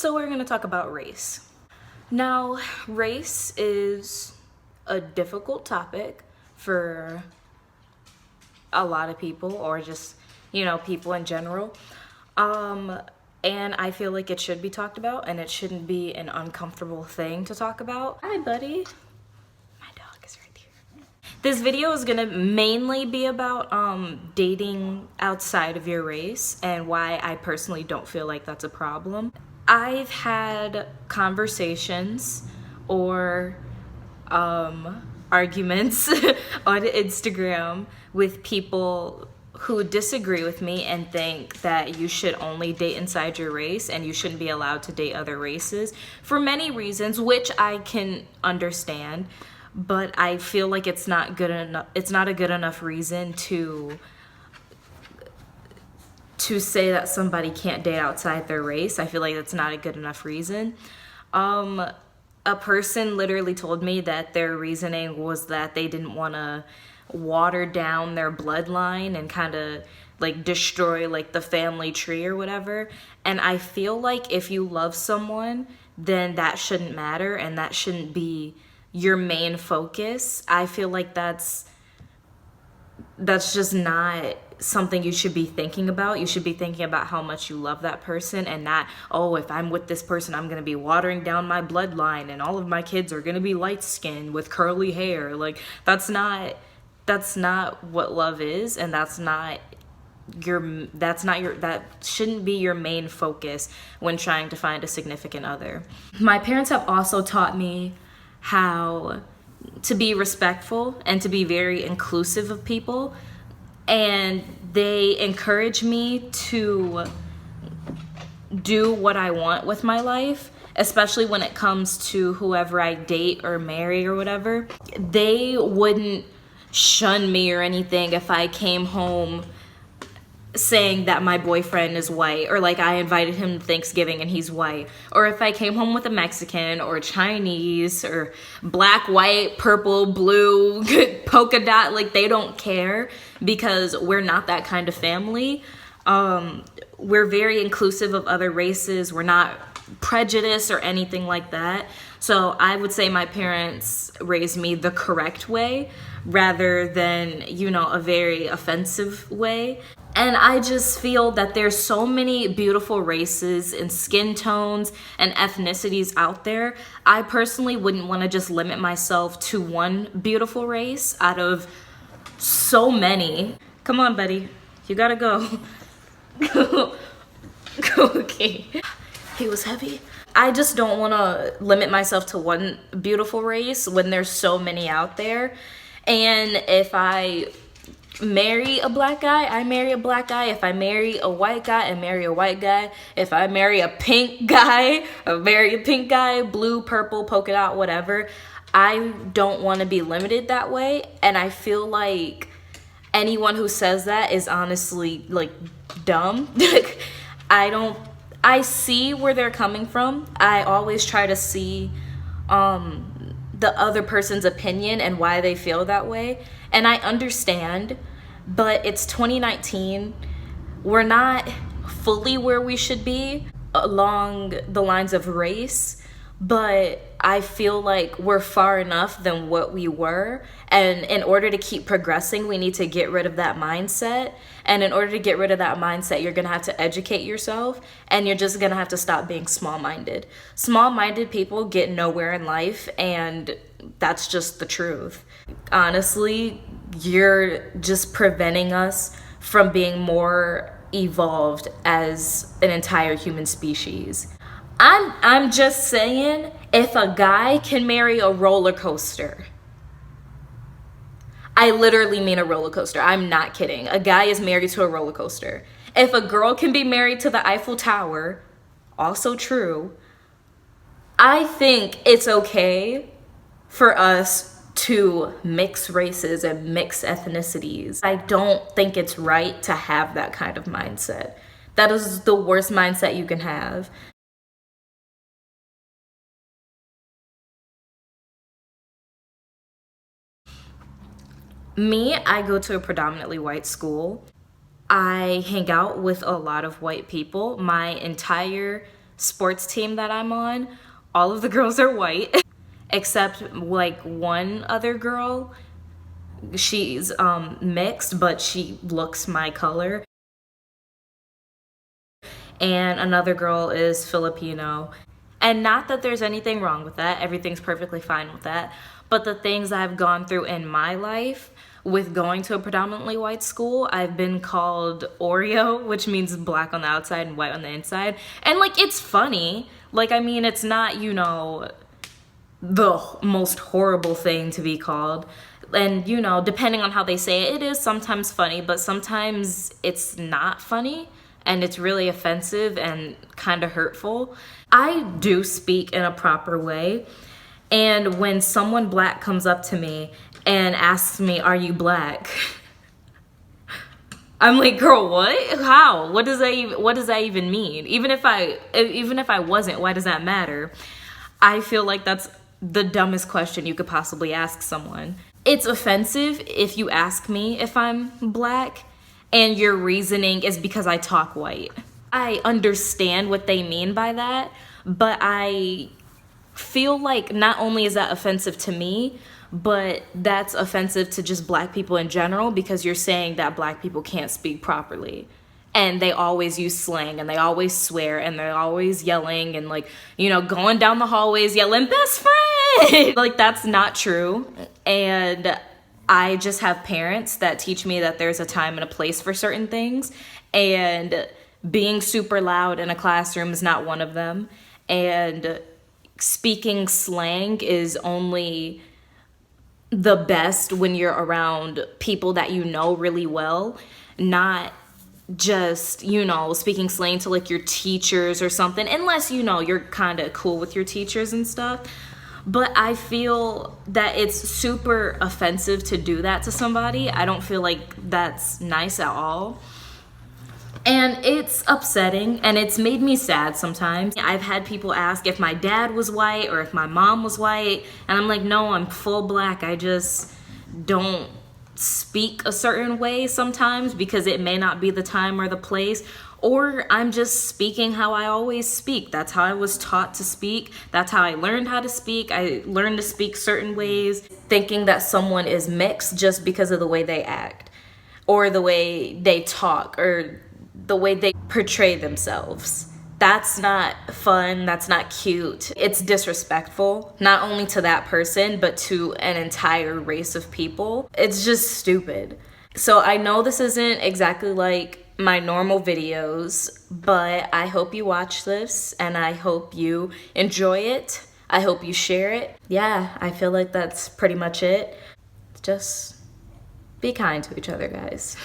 So we're going to talk about race. Now, race is a difficult topic for a lot of people, or just, people in general. And I feel like it should be talked about, and it shouldn't be an uncomfortable thing to talk about. Hi, buddy. My dog is right here. This video is gonna mainly be about dating outside of your race and why I personally don't feel like that's a problem. I've had conversations or arguments on Instagram with people who disagree with me and think that you should only date inside your race and you shouldn't be allowed to date other races for many reasons, which I can understand, but I feel like it's not good enough. It's not a good enough reason to say that somebody can't date outside their race. I feel like that's not a good enough reason. A person literally told me that their reasoning was that they didn't want to water down their bloodline and kind of like destroy like the family tree or whatever. And I feel like if you love someone, then that shouldn't matter and that shouldn't be your main focus. I feel like that's just not something you should be thinking about. You should be thinking about how much you love that person, and not, oh, if I'm with this person, I'm going to be watering down my bloodline and all of my kids are going to be light skinned with curly hair. Like, that's not what love is, and that shouldn't be your main focus when trying to find a significant other. My parents have also taught me how to be respectful and to be very inclusive of people. And they encourage me to do what I want with my life, especially when it comes to whoever I date or marry or whatever. They wouldn't shun me or anything if I came home saying that my boyfriend is white, or like I invited him to Thanksgiving and he's white, or if I came home with a Mexican or Chinese or black, white, purple, blue, polka dot. Like, they don't care, because we're not that kind of family. We're very inclusive of other races. We're not prejudiced or anything like that. So I would say my parents raised me the correct way rather than, a very offensive way. And I just feel that there's so many beautiful races and skin tones and ethnicities out there. I personally wouldn't want to just limit myself to one beautiful race out of so many. Come on, buddy. You gotta go. Go. Okay. He was heavy. I just don't want to limit myself to one beautiful race when there's so many out there. And if I marry a black guy, I marry a black guy. If I marry a white guy, I marry a white guy. If I marry a pink guy, I marry a pink guy. Blue, purple, polka dot, whatever. I don't want to be limited that way. And I feel like anyone who says that is honestly like dumb. I see where they're coming from. I always try to see the other person's opinion and why they feel that way. And I understand, but it's 2019. We're not fully where we should be along the lines of race, but I feel like we're far enough than what we were. And in order to keep progressing, we need to get rid of that mindset. And in order to get rid of that mindset, you're gonna have to educate yourself, and you're just gonna have to stop being small-minded. Small-minded people get nowhere in life, and that's just the truth. Honestly, you're just preventing us from being more evolved as an entire human species. I'm just saying, if a guy can marry a roller coaster, I literally mean a roller coaster. I'm not kidding. A guy is married to a roller coaster. If a girl can be married to the Eiffel Tower, also true, I think it's okay for us to mix races and mix ethnicities. I don't think it's right to have that kind of mindset. That is the worst mindset you can have. Me, I go to a predominantly white school. I hang out with a lot of white people. My entire sports team that I'm on, all of the girls are white, except like one other girl. She's mixed, but she looks my color. And another girl is Filipino. And not that there's anything wrong with that, everything's perfectly fine with that. But the things I've gone through in my life with going to a predominantly white school, I've been called Oreo, which means black on the outside and white on the inside. And like, it's funny. Like, I mean, it's not, you know, the most horrible thing to be called. And, you know, depending on how they say it, it is sometimes funny, but sometimes it's not funny and it's really offensive and kind of hurtful. I do speak in a proper way. And when someone black comes up to me and asks me, "Are you black?" I'm like, "Girl, what? How? What does that even mean? Even if I wasn't, why does that matter?" I feel like that's the dumbest question you could possibly ask someone. It's offensive if you ask me if I'm black and your reasoning is because I talk white. I understand what they mean by that, but I feel like not only is that offensive to me, but that's offensive to just black people in general, because you're saying that black people can't speak properly. And they always use slang and they always swear and they're always yelling and, like, you know, going down the hallways yelling, "Best friend!" Like, that's not true. And I just have parents that teach me that there's a time and a place for certain things. And being super loud in a classroom is not one of them. And speaking slang is only the best when you're around people that you know really well, not just, you know, speaking slang to like your teachers or something, unless, you know, you're kind of cool with your teachers and stuff. But I feel that it's super offensive to do that to somebody. I don't feel like that's nice at all. And it's upsetting and it's made me sad sometimes. I've had people ask if my dad was white or if my mom was white, and I'm like, no, I'm full black. I just don't speak a certain way sometimes because it may not be the time or the place, or I'm just speaking how I always speak. That's how I was taught to speak. That's how I learned how to speak. I learned to speak certain ways, thinking that someone is mixed just because of the way they act or the way they talk or the way they portray themselves. That's not fun. That's not cute. It's disrespectful, not only to that person, but to an entire race of people. It's just stupid. So I know this isn't exactly like my normal videos, but I hope you watch this and I hope you enjoy it. I hope you share it. Yeah, I feel like that's pretty much it. Just be kind to each other, guys.